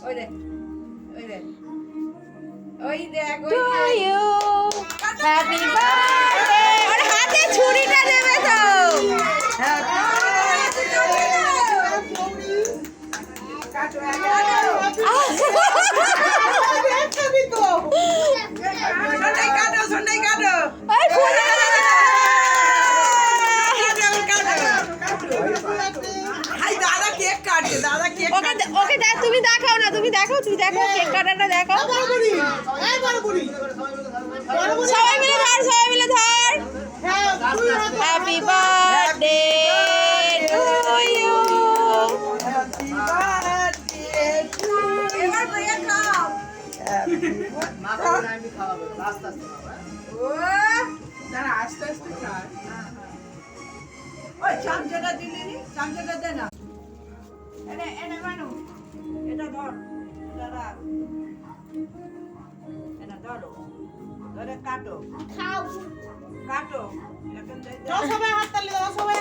ওই দেখ ওই দেখ ওই দেখ টু ইউ হ্যাপি বার্থডে ওর হাতে ছুরিটা দেবে তো ওই ফুলটা ওকে দেখ তুমি দেখাও না তুমি দেখো কেক কাটাটা দেখো সবাই মিলে ধর হ্যাপি বার্থডে টু ইউ এবার ভাইয়া খাও ও দাঁড়া আস্তে আস্তে খা ওই চামচাটা দিলি নি চামচাটা দে না এনে এনে মানু এটা ধর এটা রাখ এটা ধরো ধরে কাটো খাও কাটো এখন সবাই হাত তালি দাও সবাই